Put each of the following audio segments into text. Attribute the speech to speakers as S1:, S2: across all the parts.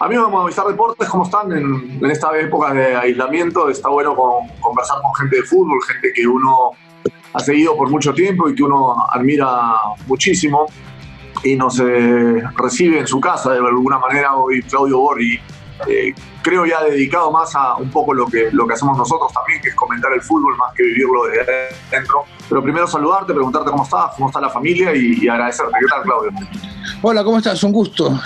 S1: Amigos de Movistar Deportes, ¿cómo están en esta época de aislamiento? Está bueno conversar con gente de fútbol, gente que uno ha seguido por mucho tiempo y que uno admira muchísimo. Y nos recibe en su casa de alguna manera hoy Claudio Borghi, creo ya dedicado más a un poco lo que hacemos nosotros también, que es comentar el fútbol más que vivirlo desde dentro. Pero primero saludarte, preguntarte cómo está la familia y agradecerte. ¿Qué tal, Claudio?
S2: Hola, ¿cómo estás? Un gusto.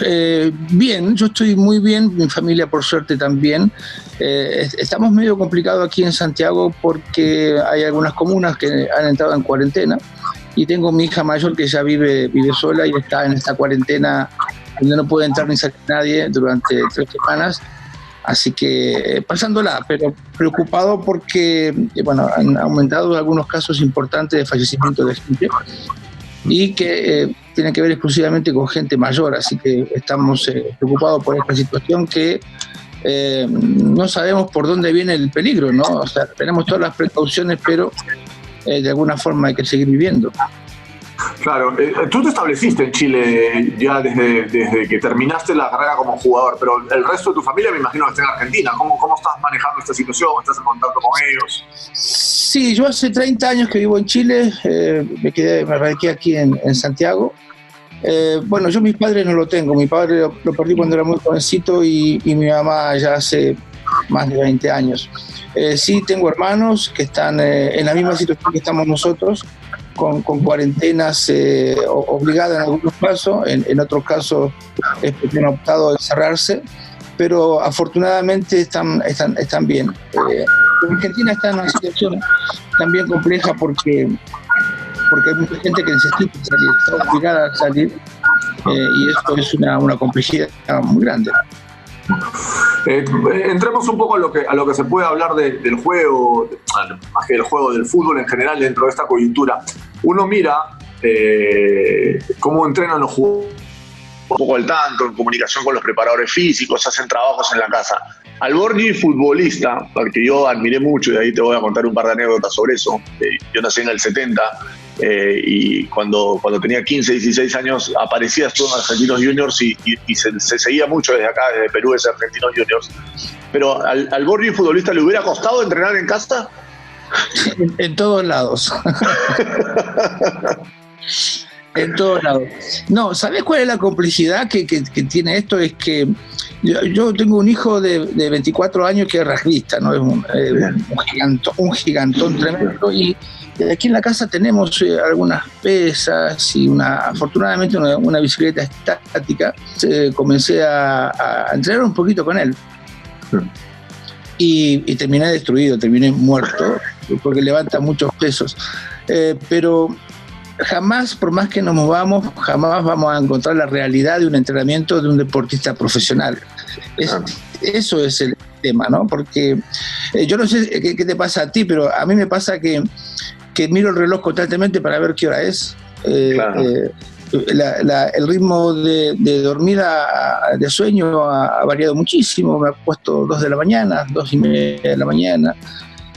S2: Bien, yo estoy muy bien, mi familia por suerte también. Estamos medio complicados aquí en Santiago porque hay algunas comunas que han entrado en cuarentena y tengo mi hija mayor que ya vive sola y está en esta cuarentena donde no puede entrar ni salir nadie durante 3 semanas. Así que pasándola, pero preocupado porque han aumentado algunos casos importantes de fallecimiento de gente y que tienen que ver exclusivamente con gente mayor, así que estamos preocupados por esta situación que no sabemos por dónde viene el peligro, ¿no? O sea, tenemos todas las precauciones, pero de alguna forma hay que seguir viviendo.
S1: Claro, tú te estableciste en Chile ya desde que terminaste la carrera como jugador, pero el resto de tu familia me imagino que está en Argentina. ¿Cómo estás manejando esta situación? ¿Estás en contacto con ellos?
S2: Sí, yo hace 30 años que vivo en Chile, me radiqué aquí en Santiago. Yo mis padres no lo tengo, mi padre lo perdí cuando era muy jovencito y mi mamá ya hace más de 20 años. Sí tengo hermanos que están en la misma situación que estamos nosotros, con cuarentenas obligadas en algunos casos, en otros casos han optado a encerrarse, pero afortunadamente están bien. Argentina está en una situación también compleja porque hay mucha gente que necesita salir, está obligada a salir, y esto es una complejidad muy grande.
S1: Entremos un poco a lo que se puede hablar del juego, más que del juego, del fútbol en general dentro de esta coyuntura. Uno mira cómo entrenan los jugadores, un poco al tanto, en comunicación con los preparadores físicos, hacen trabajos en la casa. Al Borghi, futbolista, al que yo admiré mucho, y ahí te voy a contar un par de anécdotas sobre eso. Yo nací en el 70 y cuando tenía 15, 16 años aparecías tú en Argentinos Juniors y se seguía mucho desde acá, desde Perú, ese Argentinos Juniors. Pero al Borghi, futbolista, ¿le hubiera costado entrenar en casa?
S2: En todos lados. En todos lados. No, ¿sabés cuál es la complejidad que tiene esto? Es que yo tengo un hijo de 24 años que es rugbyista, ¿no? Es un gigantón tremendo, y aquí en la casa tenemos algunas pesas y afortunadamente una bicicleta estática. Comencé a entrenar un poquito con él y terminé destruido, terminé muerto porque levanta muchos pesos, pero jamás, por más que nos movamos, jamás vamos a encontrar la realidad de un entrenamiento de un deportista profesional. Eso es el tema, ¿no? Porque yo no sé qué te pasa a ti, pero a mí me pasa que miro el reloj constantemente para ver qué hora es.
S1: Claro.
S2: El ritmo de dormida, de sueño ha variado muchísimo. Me he puesto 2 de la mañana, 2:30 de la mañana,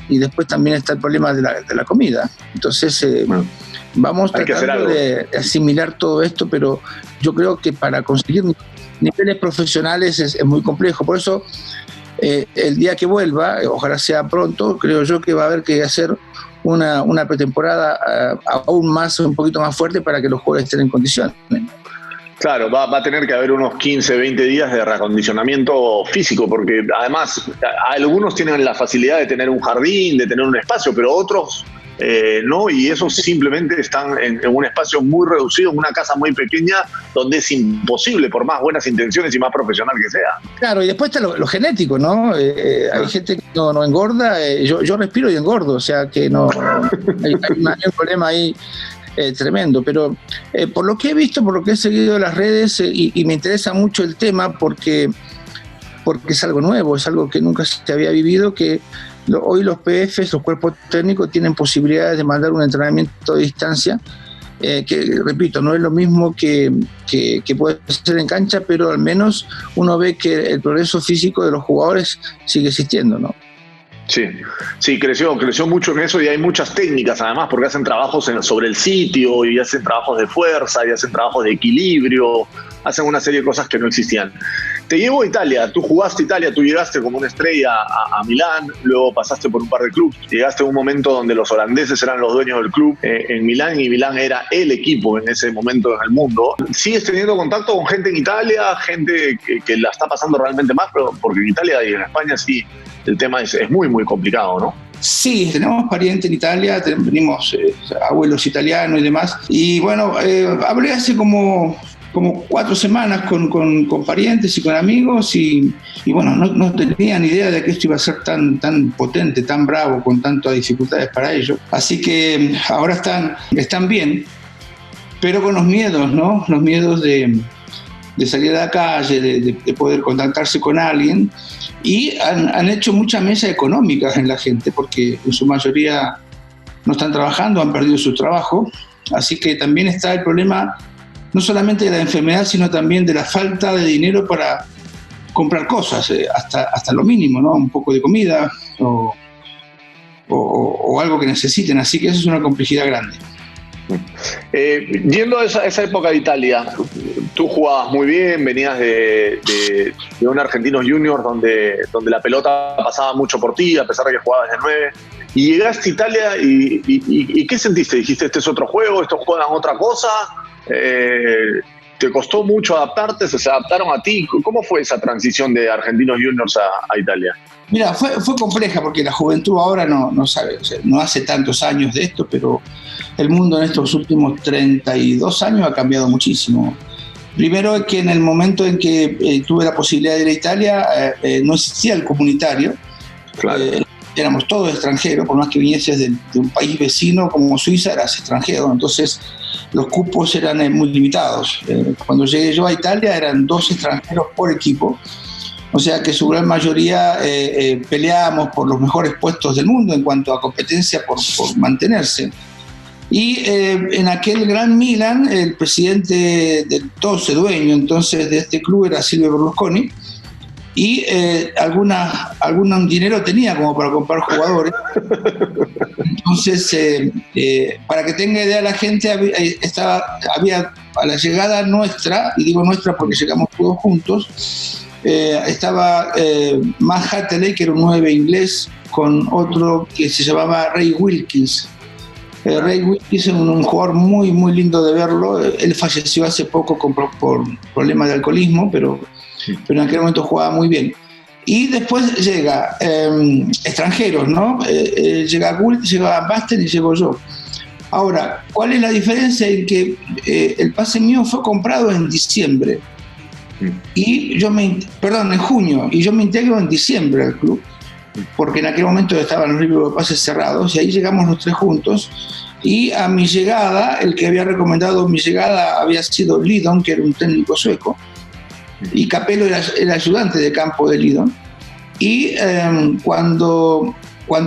S2: y después también está el problema de la comida. Entonces vamos tratando de asimilar todo esto, pero yo creo que para conseguir niveles profesionales es muy complejo. Por eso el día que vuelva, ojalá sea pronto, creo yo que va a haber que hacer una pretemporada un poquito más fuerte para que los jugadores estén en condiciones.
S1: Claro, va a tener que haber unos 15, 20 días de reacondicionamiento físico, porque además algunos tienen la facilidad de tener un jardín, de tener un espacio, pero otros no, y esos simplemente están en un espacio muy reducido, en una casa muy pequeña, donde es imposible, por más buenas intenciones y más profesional que sea.
S2: Claro, y después está lo genético, ¿no? Hay gente que no engorda, yo respiro y engordo, o sea que no hay un problema ahí tremendo, pero por lo que he visto, por lo que he seguido en las redes, y me interesa mucho el tema porque es algo nuevo, es algo que nunca se había vivido, que hoy los PFs, los cuerpos técnicos, tienen posibilidades de mandar un entrenamiento a distancia, que repito, no es lo mismo que puede ser en cancha, pero al menos uno ve que el progreso físico de los jugadores sigue existiendo, ¿no?
S1: Sí, creció mucho en eso, y hay muchas técnicas además, porque hacen trabajos sobre el sitio, y hacen trabajos de fuerza, y hacen trabajos de equilibrio, hacen una serie de cosas que no existían. Te llevo a Italia, tú jugaste Italia, tú llegaste como una estrella a Milán, luego pasaste por un par de clubes, llegaste a un momento donde los holandeses eran los dueños del club en Milán, y Milán era el equipo en ese momento en el mundo. ¿Sigues teniendo contacto con gente en Italia, gente que la está pasando realmente más? Pero porque en Italia y en España sí, el tema es muy, muy complicado, ¿no?
S2: Sí, tenemos parientes en Italia, venimos abuelos italianos y demás. Y bueno, hablé hace como 4 semanas con parientes y con amigos y bueno, no tenían idea de que esto iba a ser tan potente, tan bravo, con tantas dificultades para ellos. Así que ahora están bien, pero con los miedos, ¿no? Los miedos de salir a la calle, de poder contactarse con alguien. Y han hecho muchas mesas económicas en la gente, porque en su mayoría no están trabajando, han perdido su trabajo. Así que también está el problema no solamente de la enfermedad, sino también de la falta de dinero para comprar cosas, hasta lo mínimo, ¿no? Un poco de comida o algo que necesiten. Así que eso es una complejidad grande.
S1: Yendo a esa época de Italia, tú jugabas muy bien, venías de un Argentinos Juniors donde la pelota pasaba mucho por ti, a pesar de que jugabas de 9, y llegaste a Italia y ¿qué sentiste? Dijiste, este es otro juego, estos juegan otra cosa. ¿Te costó mucho adaptarte? ¿Se adaptaron a ti? ¿Cómo fue esa transición de Argentinos Juniors a Italia?
S2: Mira, fue compleja, porque la juventud ahora no sabe, o sea, no hace tantos años de esto, pero el mundo en estos últimos 32 años ha cambiado muchísimo. Primero es que en el momento en que tuve la posibilidad de ir a Italia, no existía el comunitario.
S1: Claro.
S2: Éramos todos extranjeros, por más que vinieses de un país vecino como Suiza, eras extranjero. Entonces los cupos eran muy limitados. Cuando llegué yo a Italia eran 2 extranjeros por equipo, o sea que su gran mayoría peleábamos por los mejores puestos del mundo en cuanto a competencia por mantenerse. Y en aquel gran Milan, el presidente dueño entonces de este club era Silvio Berlusconi, y algún dinero tenía como para comprar jugadores. Entonces, para que tenga idea la gente, había a la llegada nuestra, y digo nuestra porque llegamos todos juntos, estaba Matt Hatterley, que era un 9 inglés, con otro que se llamaba Ray Wilkins. Ray Wilkins es un jugador muy, muy lindo de verlo. Él falleció hace poco por problemas de alcoholismo, pero en aquel momento jugaba muy bien. Y después llega extranjeros, ¿no? Llega Gullit, llega Basten y llego yo. Ahora, ¿cuál es la diferencia? En que el pase mío fue comprado en diciembre, y en junio, y yo me integro en diciembre al club, porque en aquel momento estaban los libros de pases cerrados, y ahí llegamos los 3 juntos. Y a mi llegada, el que había recomendado mi llegada había sido Lidon, que era un técnico sueco, y Capello era el ayudante de campo de Lidon. Y cuando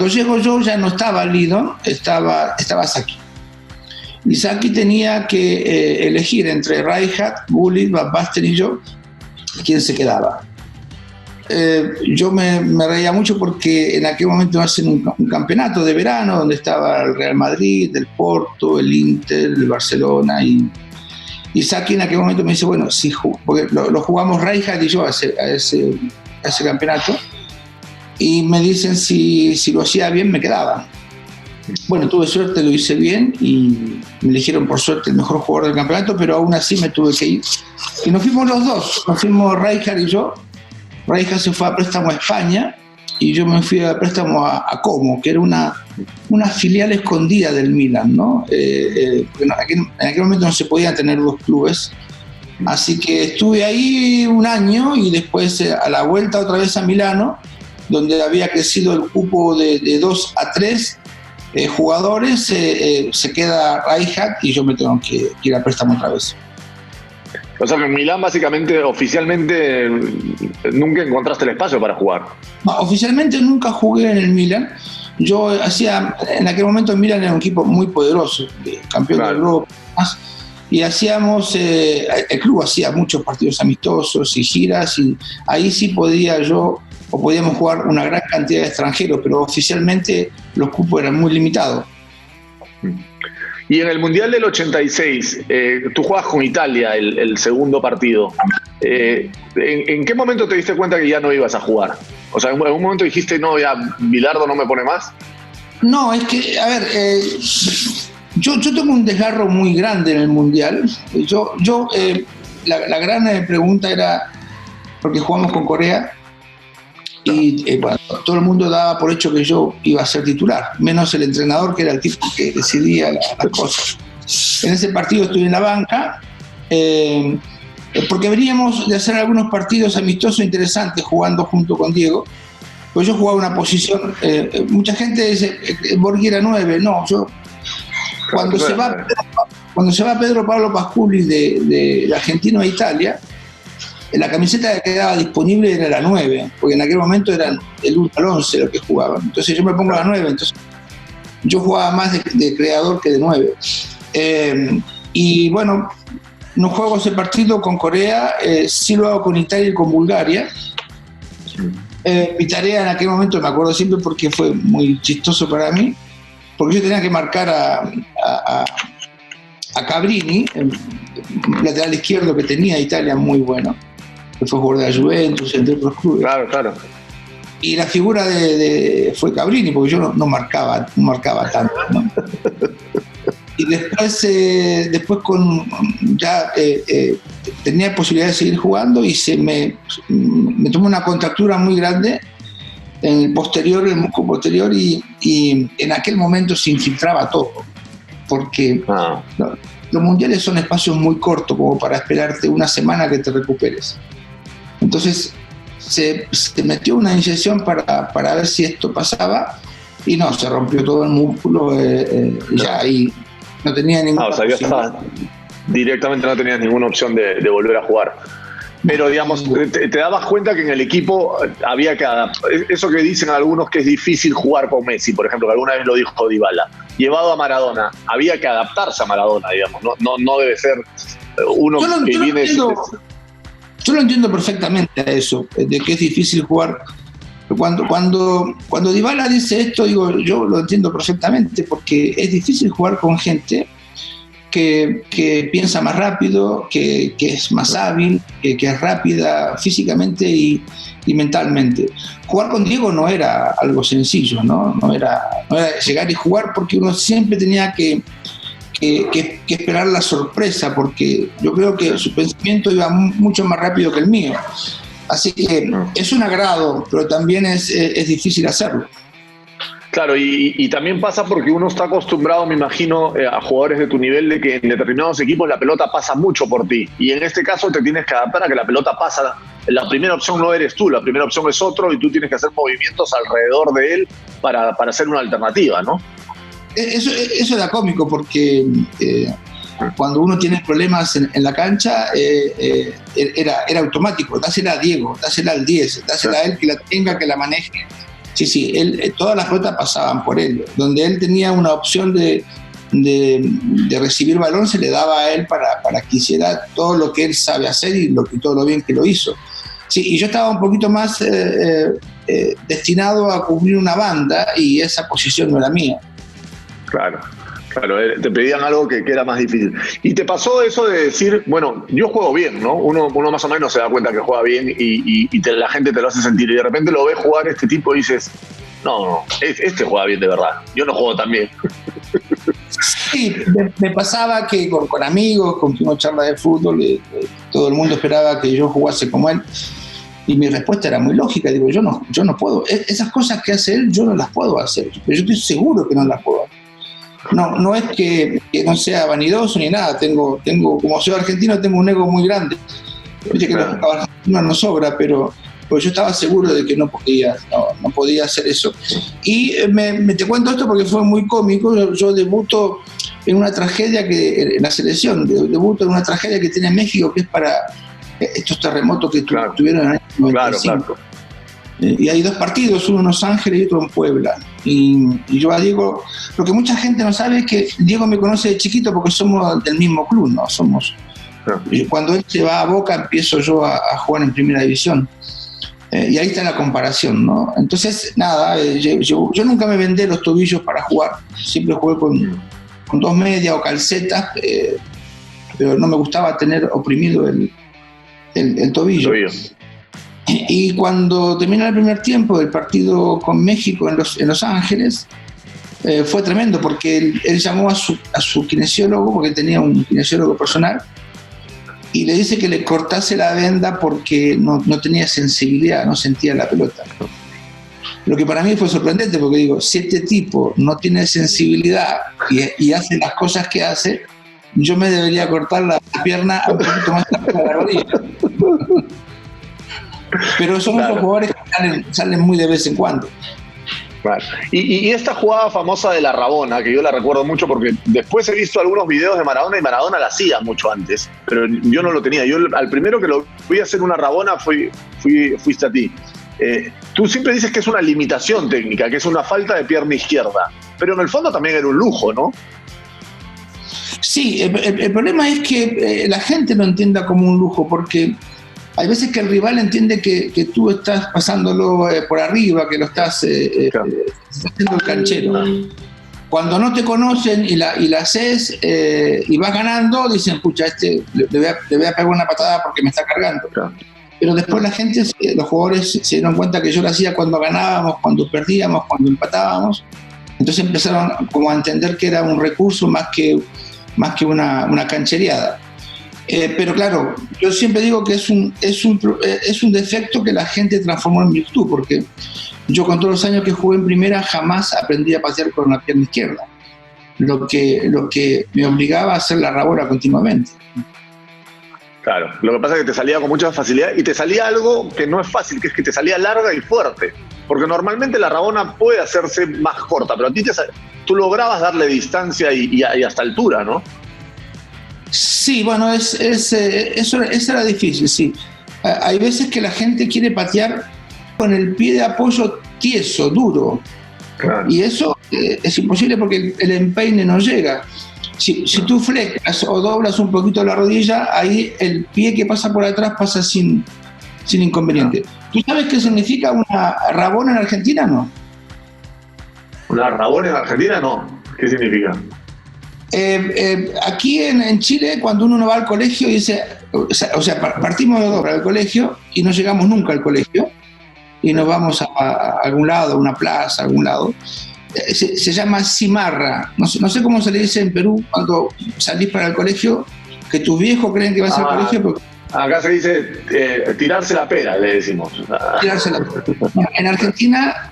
S2: llego yo ya no estaba Lidon, estaba Sacchi. Y Sacchi tenía que elegir entre Rijkaard, Gullit, Van Basten y yo quién se quedaba. Yo me reía mucho porque en aquel momento hacen un campeonato de verano donde estaba el Real Madrid, el Porto, el Inter, el Barcelona, y Sacchi en aquel momento me dice, bueno, porque lo jugamos Rijkaard y yo a ese campeonato, y me dicen si lo hacía bien me quedaba. Bueno, tuve suerte, lo hice bien y me eligieron por suerte el mejor jugador del campeonato, pero aún así me tuve que ir. Y nos fuimos los dos, nos fuimos Rijkaard y yo. Rijkaard se fue a préstamo a España y yo me fui a préstamo a Como, que era una filial escondida del Milan, ¿no? En aquel momento no se podían tener 2 clubes. Así que estuve ahí un año y después a la vuelta otra vez a Milano, donde había crecido el cupo de 2 a 3 jugadores, se queda Rijkaard y yo me tengo que ir a préstamo otra vez.
S1: O sea que en Milán básicamente, oficialmente, nunca encontraste el espacio para jugar.
S2: No, oficialmente nunca jugué en el Milan. Yo en aquel momento el Milan era un equipo muy poderoso, campeón de Europa, y el club hacía muchos partidos amistosos y giras, y ahí sí podíamos jugar una gran cantidad de extranjeros, pero oficialmente los cupos eran muy limitados.
S1: Y en el Mundial del 86, tú jugás con Italia el segundo partido. ¿En qué momento te diste cuenta que ya no ibas a jugar? O sea, ¿en algún momento dijiste, no, ya Bilardo no me pone más?
S2: No, es que, a ver, yo tengo un desgarro muy grande en el Mundial. La gran pregunta era, porque jugamos con Corea, y bueno, todo el mundo daba por hecho que yo iba a ser titular, menos el entrenador, que era el tipo que decidía las cosas. En ese partido estuve en la banca, porque veníamos de hacer algunos partidos amistosos interesantes jugando junto con Diego. Pues yo jugaba una posición, mucha gente dice, Borghi era 9, no, yo cuando se va Pedro Pablo Pasculi de Argentino a Italia, la camiseta que quedaba disponible era la 9, porque en aquel momento eran el 1 al 11 lo que jugaban. Entonces yo me pongo la 9, entonces yo jugaba más de creador que de 9. Y bueno, no juego ese partido con Corea, sí lo hago con Italia y con Bulgaria. Mi tarea en aquel momento, me acuerdo siempre porque fue muy chistoso para mí, porque yo tenía que marcar a Cabrini, el lateral izquierdo que tenía Italia, muy bueno, que fue jugador de la Juventus, entre otros clubes. Claro. Y la figura fue Cabrini, porque yo no marcaba tanto, ¿no? Y después tenía posibilidad de seguir jugando y me tomó una contractura muy grande en el músculo posterior, y en aquel momento se infiltraba todo, porque los mundiales son espacios muy cortos como para esperarte una semana que te recuperes. Entonces se metió una inyección para ver si esto pasaba, y no, se rompió todo el músculo, ya ahí no tenía ninguna
S1: posibilidad. Directamente no tenías ninguna opción de volver a jugar. Pero, digamos, te dabas cuenta que en el equipo había que adaptar. Eso que dicen algunos, que es difícil jugar con Messi, por ejemplo, que alguna vez lo dijo Dybala. Llevado a Maradona, había que adaptarse a Maradona, digamos. No debe ser uno que viene...
S2: Yo lo entiendo perfectamente a eso, de que es difícil jugar. Cuando Dybala dice esto, digo, yo lo entiendo perfectamente, porque es difícil jugar con gente que piensa más rápido, que es más hábil, que es rápida físicamente y mentalmente. Jugar con Diego no era algo sencillo, ¿no? No era llegar y jugar, porque uno siempre tenía que esperar la sorpresa, porque yo creo que su pensamiento iba mucho más rápido que el mío. Así que es un agrado, pero también es difícil hacerlo.
S1: Claro, y también pasa porque uno está acostumbrado, me imagino, a jugadores de tu nivel, de que en determinados equipos la pelota pasa mucho por ti. Y en este caso te tienes que adaptar a que la pelota pasa. La primera opción no eres tú, la primera opción es otro, y tú tienes que hacer movimientos alrededor de él para hacer una alternativa, ¿no?
S2: Eso era cómico, porque cuando uno tiene problemas en la cancha, era automático. Dásela a Diego, dásela al 10, dásela a él, que la tenga, que la maneje. Sí, todas las pelotas pasaban por él. Donde él tenía una opción de recibir balón, se le daba a él para que hiciera todo lo que él sabe hacer y todo lo bien que lo hizo. Sí, y yo estaba un poquito más destinado a cubrir una banda, y esa posición no era mía. Claro, te pedían algo que era más difícil. ¿Y te pasó eso de decir, bueno, yo juego bien, ¿no? Uno más o menos se da cuenta que juega bien, y la gente te lo hace sentir, y de repente lo ves jugar este tipo y dices, no, este juega bien de verdad, yo no juego tan bien? Sí, me pasaba que con amigos, con quien uno charla de fútbol, todo el mundo esperaba que yo jugase como él, y mi respuesta era muy lógica. Digo, yo no puedo. Esas cosas que hace él, yo no las puedo hacer, pero yo estoy seguro que no las puedo hacer. No es que no sea vanidoso ni nada. Tengo, como soy argentino, tengo un ego muy grande. Oye, que los argentinos no sobra, pero yo estaba seguro de que no podía hacer eso. Y te cuento esto porque fue muy cómico. Yo debuto en una tragedia en la selección, debuto en una tragedia que tiene México, que es para estos terremotos que tuvieron en el año 95. Claro. Y hay 2 partidos, uno en Los Ángeles y otro en Puebla. Y yo a Diego, lo que mucha gente no sabe es que Diego me conoce de chiquito, porque somos del mismo club, ¿no? Cuando él se va a Boca, empiezo yo a jugar en Primera División. Y ahí está la comparación, ¿no? Entonces, nada, yo nunca me vendé los tobillos para jugar. Siempre jugué con 2 medias o calcetas, pero no me gustaba tener oprimido el tobillo. Y cuando termina el primer tiempo del partido con México en Los Ángeles, fue tremendo porque él llamó a su kinesiólogo, porque tenía un kinesiólogo personal, y le dice que le cortase la venda porque no tenía sensibilidad, no sentía la pelota. Lo que para mí fue sorprendente, porque digo, si este tipo no tiene sensibilidad y hace las cosas que hace, yo me debería cortar la pierna un poquito más tarde de la rodilla. Pero son esos jugadores que salen muy de vez en cuando.
S1: Claro. Y esta jugada famosa de la Rabona, que yo la recuerdo mucho porque después he visto algunos videos de Maradona y Maradona la hacía mucho antes, pero yo no lo tenía. Yo al primero que lo vi hacer una Rabona fuiste a ti. Tú siempre dices que es una limitación técnica, que es una falta de pierna izquierda, pero en el fondo también era un lujo, ¿no?
S2: Sí, el problema es que la gente lo entienda como un lujo, porque hay veces que el rival entiende que tú estás pasándolo por arriba, que lo estás haciendo el canchero. Cuando no te conocen y la haces y vas ganando, dicen, pucha, le voy a pegar una patada porque me está cargando. Pero después la gente, los jugadores se dieron cuenta que yo lo hacía cuando ganábamos, cuando perdíamos, cuando empatábamos. Entonces empezaron como a entender que era un recurso más que una canchereada. Pero claro, yo siempre digo que es un defecto que la gente transformó en virtud, porque yo con todos los años que jugué en primera jamás aprendí a patear con la pierna izquierda, lo que me obligaba a hacer la Rabona continuamente.
S1: Claro, lo que pasa es que te salía con mucha facilidad y te salía algo que no es fácil, que es que te salía larga y fuerte, porque normalmente la Rabona puede hacerse más corta, pero a ti tú lograbas darle distancia y hasta altura, ¿no?
S2: Sí, bueno, eso era difícil, sí. Hay veces que la gente quiere patear con el pie de apoyo tieso, duro. Claro. Y eso es imposible porque el empeine no llega. Si tú flecas o doblas un poquito la rodilla, ahí el pie que pasa por atrás pasa sin inconveniente. ¿Tú sabes qué significa una Rabona en Argentina, no?
S1: ¿Una Rabona en Argentina, no? ¿Qué significa?
S2: Aquí en Chile, cuando uno no va al colegio, dice, o sea, partimos de dos para el colegio y no llegamos nunca al colegio y nos vamos a algún lado, a una plaza, a algún lado. Se llama cimarra. No sé cómo se le dice en Perú cuando salís para el colegio, que tus viejos creen que vas al colegio. Porque...
S1: Acá se dice tirarse la pera, le decimos.
S2: Tirarse la pera. En Argentina,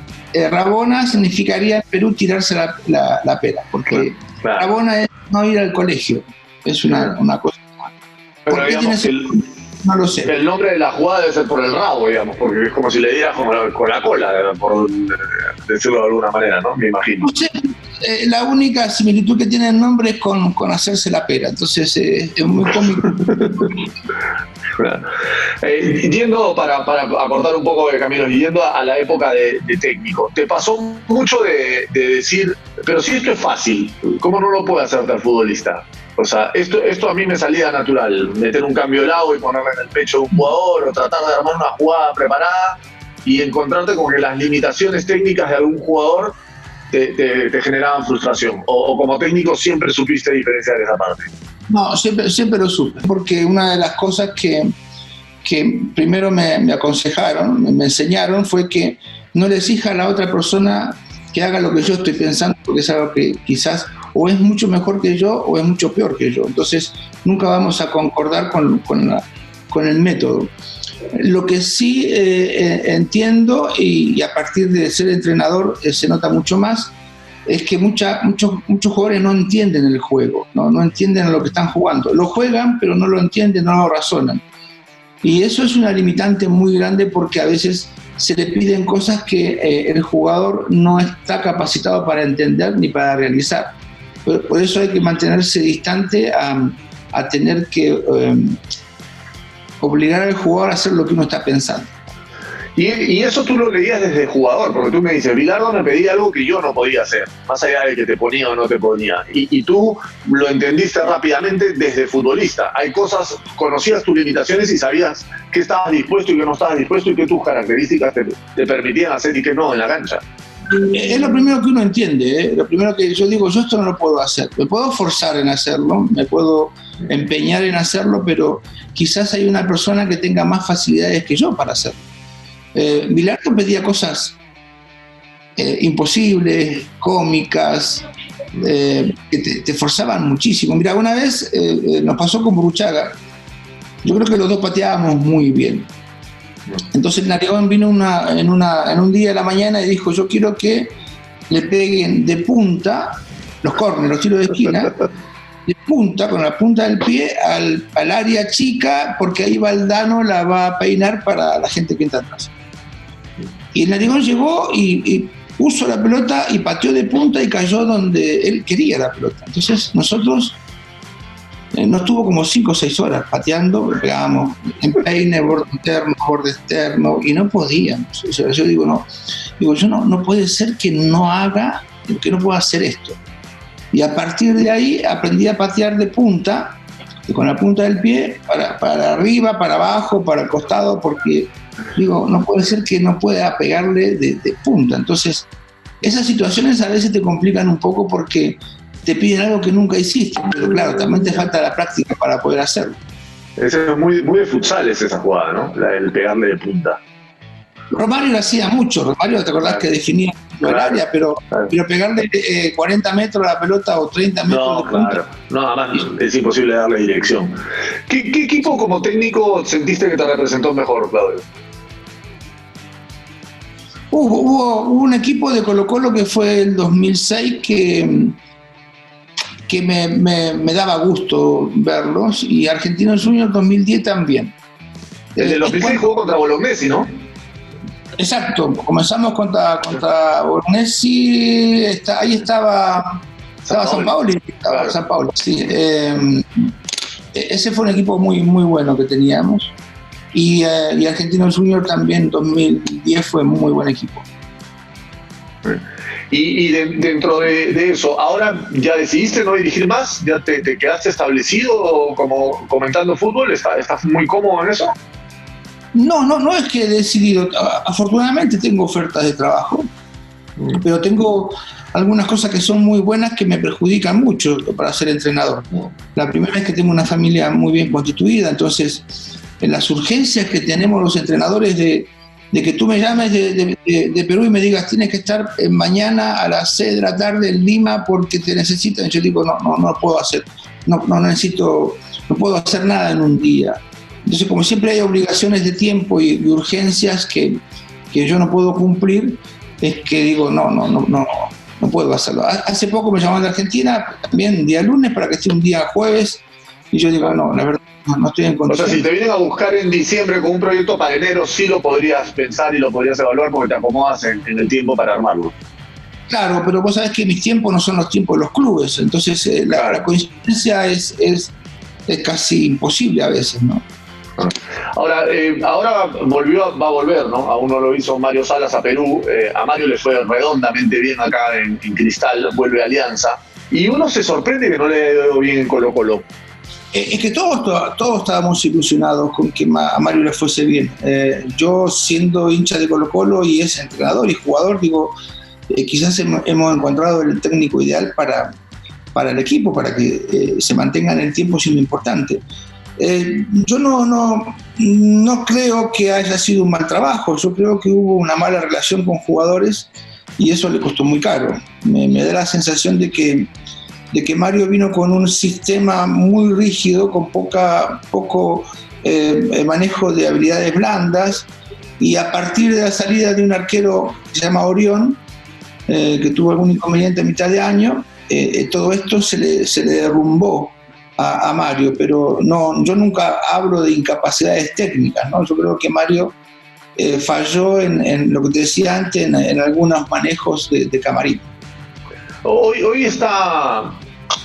S2: Rabona significaría en Perú tirarse la pera, porque claro. Rabona es no ir al colegio. Es una cosa.
S1: Pero digamos,
S2: no lo sé.
S1: El nombre de la jugada debe ser por el rabo, digamos, porque es como si le dieras con la cola, por decirlo de alguna manera, ¿no? Me imagino.
S2: No sé, la única similitud que tiene el nombre es con hacerse la pera, entonces es muy cómico.
S1: Yendo, para acortar un poco de camino, yendo a la época de técnico, ¿te pasó mucho de decir, pero si esto es fácil, ¿cómo no lo puede hacer el futbolista? O sea, esto a mí me salía natural, meter un cambio de lado y ponerle en el pecho de un jugador o tratar de armar una jugada preparada y encontrarte con que las limitaciones técnicas de algún jugador te generaban frustración. O como técnico siempre supiste diferenciar esa parte.
S2: No, siempre lo supe, porque una de las cosas que primero me aconsejaron, me enseñaron, fue que no le exija a la otra persona que haga lo que yo estoy pensando, porque es algo que quizás o es mucho mejor que yo o es mucho peor que yo. Entonces nunca vamos a concordar con el método. Lo que sí entiendo, y a partir de ser entrenador se nota mucho más, es que muchos jugadores no entienden el juego, no entienden lo que están jugando. Lo juegan, pero no lo entienden, no lo razonan. Y eso es una limitante muy grande, porque a veces se le piden cosas que el jugador no está capacitado para entender ni para realizar. Por eso hay que mantenerse distante a tener que obligar al jugador a hacer lo que uno está pensando.
S1: Y eso tú lo leías desde jugador, porque tú me dices, Bilardo me pedía algo que yo no podía hacer, más allá de que te ponía o no te ponía. Y tú lo entendiste rápidamente desde futbolista. Hay cosas, conocías tus limitaciones y sabías qué estabas dispuesto y qué no estabas dispuesto y qué tus características te permitían hacer y qué no en la cancha.
S2: Es lo primero que uno entiende, ¿eh? Lo primero que yo digo, yo esto no lo puedo hacer. Me puedo forzar en hacerlo, me puedo empeñar en hacerlo, pero quizás hay una persona que tenga más facilidades que yo para hacerlo. Bilardo pedía cosas imposibles, cómicas, que te forzaban muchísimo. Mira, una vez nos pasó con Burruchaga. Yo creo que los dos pateábamos muy bien. Entonces Narigón vino en un día de la mañana y dijo: yo quiero que le peguen de punta los córneres, los tiros de esquina, de punta, con la punta del pie al área chica, porque ahí Valdano la va a peinar para la gente que entra atrás. Y el Narigón llegó y puso la pelota y pateó de punta y cayó donde él quería la pelota. Entonces nosotros nos tuvo como 5 o 6 horas pateando, pegábamos en peine, borde externo, y no podíamos. O sea, yo digo, no puede ser que no pueda hacer esto. Y a partir de ahí aprendí a patear de punta, y con la punta del pie, para arriba, para abajo, para el costado, porque digo, no puede ser que no pueda pegarle de punta. Entonces, esas situaciones a veces te complican un poco porque te piden algo que nunca hiciste, pero claro, también te falta la práctica para poder hacerlo.
S1: Es muy, muy de futsal esa jugada, ¿no? El pegarle de punta.
S2: Romario lo hacía mucho. Romario, ¿te acordás que definía el área? Pero pegarle 40 metros a la pelota o 30 metros de punta.
S1: No, además es imposible darle dirección. ¿Qué equipo como técnico sentiste que te representó mejor, Claudio?
S2: Hubo un equipo de Colo-Colo que fue el 2006 que me daba gusto verlos, y Argentinos Juniors 2010 también.
S1: El de 2006 jugó contra Bolognesi, ¿no?
S2: Exacto, comenzamos contra Bolognesi, ahí estaba San Paolo, San Paolo, sí. Ese fue un equipo muy, muy bueno que teníamos, y Argentinos Juniors también 2010 fue un muy buen equipo.
S1: Y dentro de eso, ¿ahora ya decidiste no dirigir más? ¿Ya te quedaste establecido como comentando fútbol? ¿Estás muy cómodo en eso?
S2: No es que he decidido. Afortunadamente tengo ofertas de trabajo, pero tengo algunas cosas que son muy buenas que me perjudican mucho para ser entrenador. La primera es que tengo una familia muy bien constituida, entonces en las urgencias que tenemos los entrenadores de que tú me llames de Perú y me digas tienes que estar mañana a las 6 de la tarde en Lima porque te necesitan. Yo digo, no puedo hacer, no puedo hacer nada en un día. Entonces, como siempre hay obligaciones de tiempo y urgencias que yo no puedo cumplir, es que digo, no puedo hacerlo. Hace poco me llamaron de Argentina, también día lunes, para que esté un día jueves, y yo digo, no, la verdad, no estoy en condiciones.
S1: O sea, si te vienen a buscar en diciembre con un proyecto para enero, sí lo podrías pensar y lo podrías evaluar porque te acomodas en el tiempo para armarlo.
S2: Claro, pero vos sabés que mis tiempos no son los tiempos de los clubes, entonces la coincidencia es casi imposible a veces, ¿no?
S1: Ahora va a volver, ¿no? Aún no lo hizo Mario Salas a Perú. A Mario le fue redondamente bien acá en Cristal, vuelve a Alianza. Y uno se sorprende que no le haya ido bien en Colo-Colo.
S2: Es que todos estábamos ilusionados con que a Mario le fuese bien. Yo, siendo hincha de Colo-Colo y es entrenador y jugador, digo, quizás hemos encontrado el técnico ideal para el equipo, para que se mantenga en el tiempo siendo importante. Yo no creo que haya sido un mal trabajo. Yo creo que hubo una mala relación con jugadores y eso le costó muy caro. Me da la sensación de que Mario vino con un sistema muy rígido, con poco manejo de habilidades blandas, y a partir de la salida de un arquero que se llama Orión, que tuvo algún inconveniente a mitad de año, todo esto se le derrumbó a Mario, pero yo nunca hablo de incapacidades técnicas, ¿no? Yo creo que Mario falló en lo que te decía antes, en algunos manejos de camarín.
S1: Hoy está,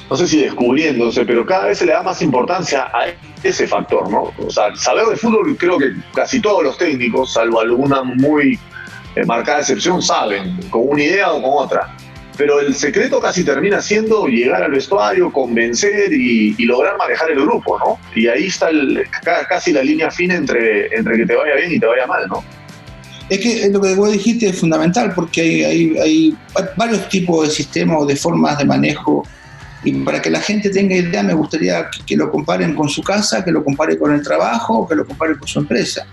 S1: no sé si descubriéndose, pero cada vez se le da más importancia a ese factor, ¿no? O sea, saber de fútbol, creo que casi todos los técnicos, salvo alguna muy marcada excepción, saben, con una idea o con otra. Pero el secreto casi termina siendo llegar al vestuario, convencer y lograr manejar el grupo, ¿no? Y ahí está casi la línea fina entre que te vaya bien y te vaya mal, ¿no?
S2: Es que lo que vos dijiste es fundamental, porque hay varios tipos de sistemas o de formas de manejo, y para que la gente tenga idea me gustaría que lo comparen con su casa, que lo compare con el trabajo, o que lo compare con su empresa.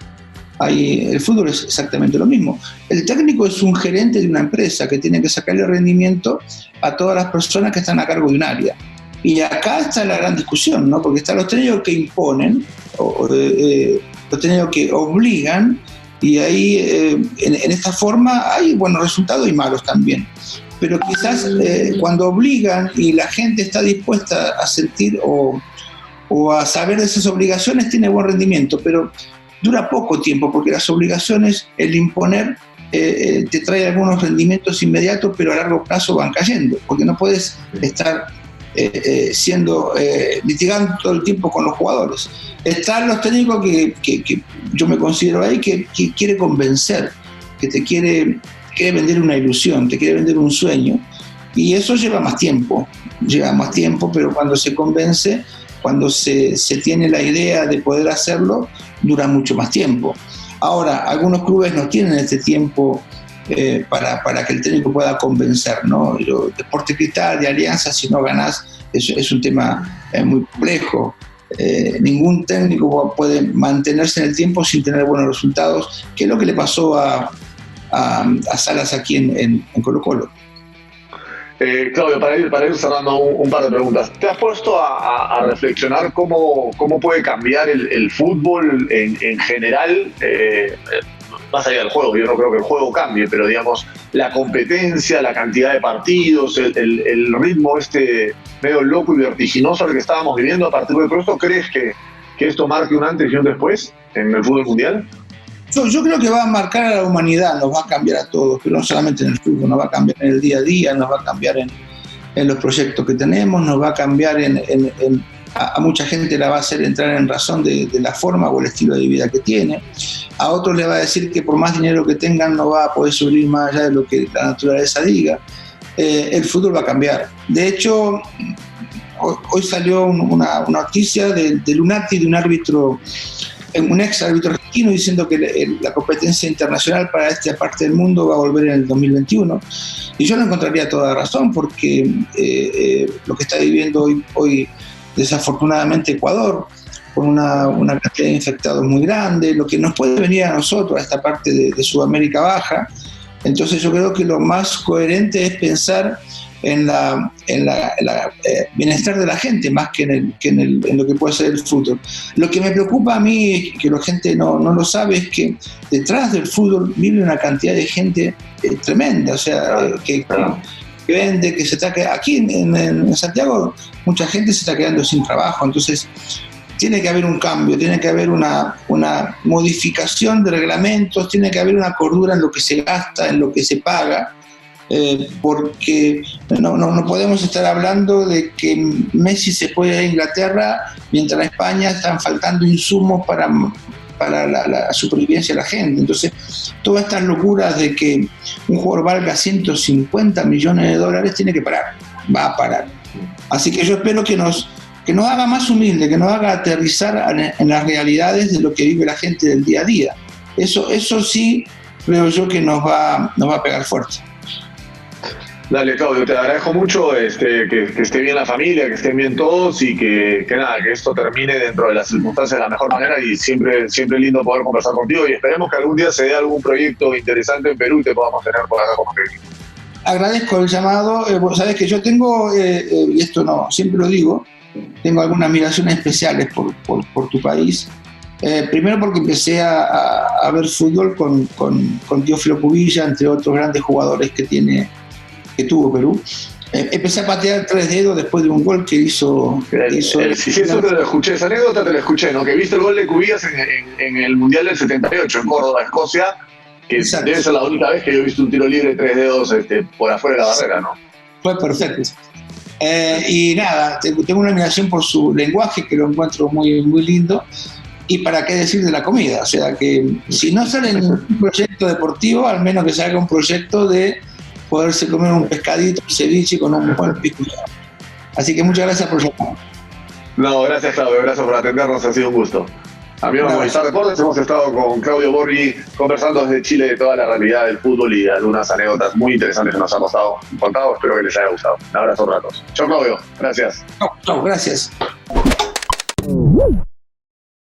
S2: El fútbol es exactamente lo mismo. El técnico es un gerente de una empresa que tiene que sacarle rendimiento a todas las personas que están a cargo de un área. Y acá está la gran discusión, ¿no? Porque están los técnicos que imponen, los técnicos que obligan, y ahí en esta forma hay buenos resultados y malos también. Pero quizás cuando obligan y la gente está dispuesta a sentir o a saber de esas obligaciones, tiene buen rendimiento, pero dura poco tiempo, porque las obligaciones, el imponer, te trae algunos rendimientos inmediatos, pero a largo plazo van cayendo, porque no puedes estar litigando todo el tiempo con los jugadores. Están los técnicos que yo me considero ahí, que quiere convencer, que te quiere vender una ilusión, te quiere vender un sueño, y eso lleva más tiempo, pero cuando se convence, cuando se tiene la idea de poder hacerlo, dura mucho más tiempo. Ahora, algunos clubes no tienen este tiempo para que el técnico pueda convencer, ¿no? Deportes Cristal, de Alianza, si no ganás, es un tema muy complejo. Ningún técnico puede mantenerse en el tiempo sin tener buenos resultados, que es lo que le pasó a Salas aquí en Colo-Colo.
S1: Claudio, para ir cerrando un par de preguntas, ¿te has puesto a reflexionar cómo puede cambiar el fútbol en general? Más allá del juego, yo no creo que el juego cambie, pero digamos, la competencia, la cantidad de partidos, el ritmo medio loco y vertiginoso al que estábamos viviendo a partir de esto, ¿crees que esto marque un antes y un después en el fútbol mundial?
S2: Yo creo que va a marcar a la humanidad, nos va a cambiar a todos, pero no solamente en el fútbol, nos va a cambiar en el día a día, nos va a cambiar en los proyectos que tenemos, nos va a cambiar a mucha gente la va a hacer entrar en razón de la forma o el estilo de vida que tiene. A otros le va a decir que por más dinero que tengan no va a poder subir más allá de lo que la naturaleza diga. El fútbol va a cambiar. De hecho, hoy salió una noticia de Lunati, de un árbitro, un ex árbitro argentino, diciendo que la competencia internacional para esta parte del mundo va a volver en el 2021. Y yo no encontraría toda razón, porque lo que está viviendo hoy desafortunadamente Ecuador, con una cantidad de infectados muy grande, lo que nos puede venir a nosotros, a esta parte de Sudamérica Baja. Entonces yo creo que lo más coherente es pensar en la bienestar de la gente, más que en lo que puede ser el fútbol. Lo que me preocupa a mí, que la gente no lo sabe, es que detrás del fútbol vive una cantidad de gente tremenda, o sea, que vende, que se está quedando. Aquí en Santiago mucha gente se está quedando sin trabajo, entonces tiene que haber un cambio, tiene que haber una modificación de reglamentos, tiene que haber una cordura en lo que se gasta, en lo que se paga, porque no podemos estar hablando de que Messi se puede ir a Inglaterra mientras en España están faltando insumos para la supervivencia de la gente. Entonces, todas estas locuras de que un jugador valga 150 millones de dólares tiene que parar, va a parar. Así que yo espero que nos haga más humilde, que nos haga aterrizar en las realidades de lo que vive la gente del día a día. Eso sí creo yo que nos va a pegar fuerte.
S1: Dale, Claudio, te agradezco mucho que esté bien la familia, que estén bien todos y que esto termine dentro de las circunstancias de la mejor manera, y siempre lindo poder conversar contigo, y esperemos que algún día se dé algún proyecto interesante en Perú y te podamos tener por acá como técnico.
S2: Agradezco el llamado. Sabes que yo tengo, y esto no, siempre lo digo, tengo algunas admiraciones especiales por tu país. Primero porque empecé a ver fútbol con Teófilo Cubilla, entre otros grandes jugadores que tuvo Perú. Empecé a patear 3 dedos después de un gol que hizo.
S1: Sí, eso te lo escuché, esa anécdota te la escuché, ¿no? Que viste el gol de Cubillas en el Mundial del 78 en Córdoba, Escocia, que exacto. Debe ser la única vez que yo he visto un tiro libre de 3 dedos por afuera de la barrera, ¿no?
S2: Fue perfecto. Y nada, tengo una admiración por su lenguaje, que lo encuentro muy, muy lindo. Y para qué decir de la comida, o sea que si no sale en un proyecto deportivo, al menos que salga un proyecto de poderse comer un pescadito, un ceviche con un buen pico. Así que muchas gracias por llamar.
S1: No, gracias Claudio, gracias por atendernos, ha sido un gusto. Amigos de Movistar Deportes, hemos estado con Claudio Borghi conversando desde Chile de toda la realidad del fútbol y algunas anécdotas muy interesantes que nos han contado. Espero que les haya gustado. Un abrazo a todos. Chao, Claudio. Gracias.
S2: Chao, gracias.